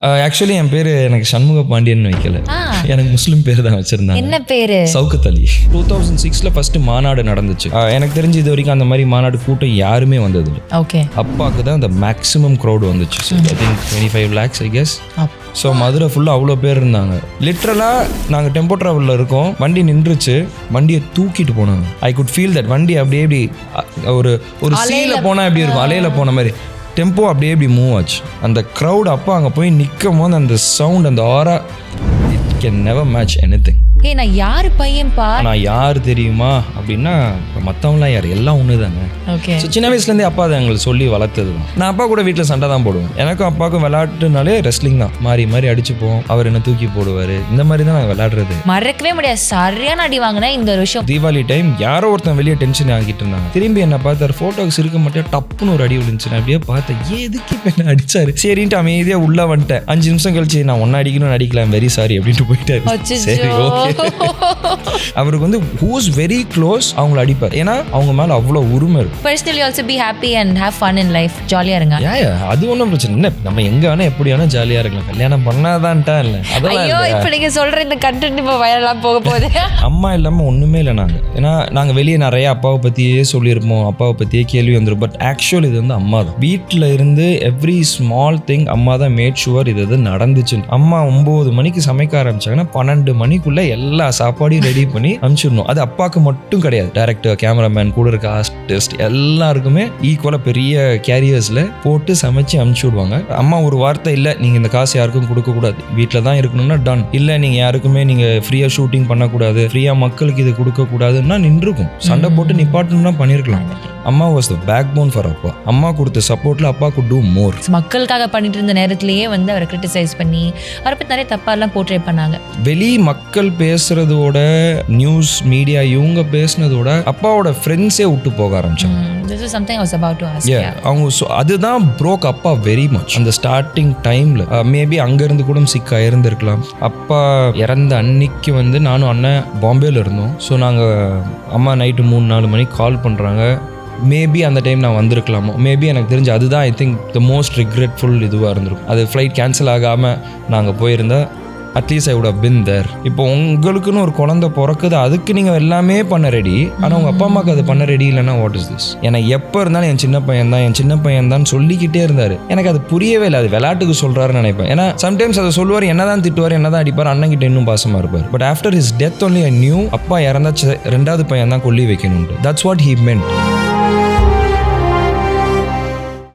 Actually என் பேர் எனக்கு சண்முக பாண்டியன் வைக்கல, எனக்கு முஸ்லீம் பேர் தான் வச்சிருந்தாங்க. என்ன பேரு? சவுகத் அலி. 2006 ஃபர்ஸ்ட் மாநாடு நடந்துச்சு. எனக்கு தெரிஞ்சு இது வரைக்கும் அந்த மாதிரி மாநாடு கூட்டம் யாருமே வந்தது. ஓகே. அப்பாவுக்கு தான் அந்த மேக்ஸிமம் க்ரௌட் வந்துச்சு. I think 25 lakhs I guess. So Madurai ஃபுல்லாக அவ்வளோ பேர் இருந்தாங்க. லிட்ரலாக நாங்கள் டெம்போ ட்ராவலில் இருக்கோம், வண்டி நின்றுச்சு, வண்டியை தூக்கிட்டு போனாங்க. I could feel that. வண்டி அப்படியே இப்படி ஒரு சீல போனால் எப்படி இருக்கும், அலையில் போன மாதிரி டெம்போ அப்படியே இப்படி மூவ் ஆச்சு. அந்த க்ரௌட் அப்போ அங்கே போய் நிற்கும் போது அந்த சவுண்ட், அந்த ஆரா, it can never match anything. ஏய், நான் யார் பையன்பா? நான் யார் தெரியுமா அப்படின்னா, மற்றவங்களாம் யார், எல்லாம் ஒன்று தாங்க. ஓகே. ஸோ சின்ன வயசுலேருந்தே அப்பா அதை எங்களுக்கு சொல்லி வளர்த்தது தான். நான் அப்பா கூட வீட்டில் சண்டை தான் போடுவேன். எனக்கும் அப்பாவுக்கும் விளையாட்டுனாலே ரெஸ்லிங் தான். மாறி மாறி அடிச்சுப்போம், அவர் என்ன தூக்கி போடுவார், இந்த மாதிரி தான் நாங்கள் விளையாடுறது. மறக்கவே முடியாது. சரியான அடி வாங்கினேன் இந்த ஒரு விஷயம். தீபாவளி டைம் யாரோ ஒருத்தன் வெளியே டென்ஷன் ஆகிட்டு இருந்தாங்க. திரும்பி என்ன பார்த்தாரு, ஃபோட்டோக்கு இருக்க மாட்டேன், டப்புன்னு ஒரு அடி விழுந்துச்சு. நான் அப்படியே பார்த்தேன், எதுக்கு இப்போ என்ன அடிச்சாரு. சரின்ட்டு அமைதியாக உள்ள வந்துட்டேன். 5 நிமிஷம் கழிச்சு நான் ஒன்னா அடிக்கணும்னு அடிக்கலாம், வெரி சாரி அப்படின்ட்டு போயிட்டாரு. சரி, ஓகே. அவருக்கு வந்து who's very close அவங்கள அடிப்பார். ஏன்னா அவங்க மேல அவ்வளோ உரிமை இருக்கு. Personally also be happy and have fun in life. ஜாலியா இருங்க. அது ஒன்றும் பிரச்சனை இல்லை. நம்ம எங்க வேணா எப்படி வேணா ஜாலியா இருக்கலாம். கல்யாணம் பண்ணாதான்ட்டா இல்லை, அதெல்லாம் ஐயோ, இப்போ நீங்க சொல்ற இந்த கண்டென்ட் இப்போ வைரலாக போக போகுது. அம்மா இல்லாமல் ஒன்றுமே இல்லை நாங்கள். ஏன்னா நாங்கள் வெளியே நிறைய அப்பாவை பற்றியே சொல்லியிருப்போம், அப்பாவை பற்றியே கேள்வி வந்துடும். பட் ஆக்சுவல் இது வந்து அம்மா தான். வீட்டில் இருந்து எவ்ரி ஸ்மால் திங் அம்மா தான் மேட் ஷுவர் இது நடந்துச்சு. அம்மா 9 மணிக்கு சமைக்க ஆரம்பிச்சாங்கன்னா 12 மணிக்குள்ள எல்லா சாப்பாடையும் ரெடி பண்ணி அனுப்பிச்சிடணும். அது அப்பாவுக்கு மட்டும் கிடையாது, டைரக்டர், கேமராமேன், கூட இருக்க ஆர்டிஸ்ட் எல்லாருக்குமே ஈக்குவலாக பெரிய கேரியர்ஸில் போட்டு சமைச்சு அனுப்பிச்சி விடுவாங்க. அம்மா ஒரு வார்த்தை, இல்லை நீங்கள் இந்த காசு யாருக்கும் கொடுக்கக்கூடாது, வீட்டில் தான் இருக்கணும்னா டன். இல்லை நீங்கள் யாருக்குமே நீங்கள் ஃப்ரீயாக ஷூட்டிங் பண்ணக்கூடாது, ஃப்ரீயாக மக்களுக்கு இது கொடுக்கக்கூடாதுன்னா நின்றுருக்கும். சண்டை போட்டு நிப்பாட்டணும்னா பண்ணியிருக்கலாம். அம்மா was the backbone for அப்பா. அம்மா கொடுத்த சப்போர்ட்ல அப்பா குட் டூ மோர். மக்களுக்காக பண்ணிட்டு இருந்த நேரத்திலேயே வந்து அவரை கிரிட்டிசைஸ் பண்ணி அவரை பற்றி நிறைய தப்பாலாம் போர்ட்ரேட் பண்ணாங்க. வெளி மக்கள் பேசுறதோட, நியூஸ் மீடியா இவங்க பேசுனதோட அப்பாவோட ஃப்ரெண்ட்ஸே விட்டு போக ஆரம்பிச்சாங்க. This is something I was about to ask. அவங்க அதுதான் broke அப்பா வெரி மச். அந்த ஸ்டார்டிங் டைம்ல மேபி அங்கிருந்து கூட சிக்கா இருந்திருக்கலாம். அப்பா இறந்த அன்னைக்கு வந்து நானும் அண்ணன் பாம்பேல இருந்தோம். ஸோ நாங்கள் அம்மா நைட்டு 3-4 மணிக்கு கால் பண்ணுறாங்க. மேபி அந்த டைம் நான் வந்திருக்கலாமோ, மேபி எனக்கு தெரிஞ்சு அதுதான் ஐ திங்க் த மோஸ்ட் ரிக்ரெட்ஃபுல் இதுவாக இருந்திருக்கும். அது ஃப்ளைட் கேன்சல் ஆகாமல் நாங்கள் போயிருந்தா at least I would have been there. இப்போ உங்களுக்குன்னு ஒரு குழந்தை பிறக்குது, அதுக்கு நீங்கள் எல்லாமே பண்ண ரெடி. ஆனால் உங்கள் அப்பா அம்மாவுக்கு அது பண்ண ரெடி இல்லைன்னா வாட் இஸ் திஸ்? ஏன்னா எப்போ இருந்தாலும் என் சின்ன பையன் தான் சொல்லிக்கிட்டே இருந்தார். எனக்கு அது புரியவே இல்லை. அது விளையாட்டுக்கு சொல்கிறாருன்னு நினைப்பேன். ஏன்னா சம்டைம்ஸ் அதை சொல்லுவார், என்னதான் திட்டுவார், என்னதான் அடிப்பார், அண்ணன்கிட்ட இன்னும் பாசமாக இருப்பார். But after his death only I knew அப்பா இறந்தா 2வது பையன் தான் கொல்லி வைக்கணும். That's what he மென்ட்.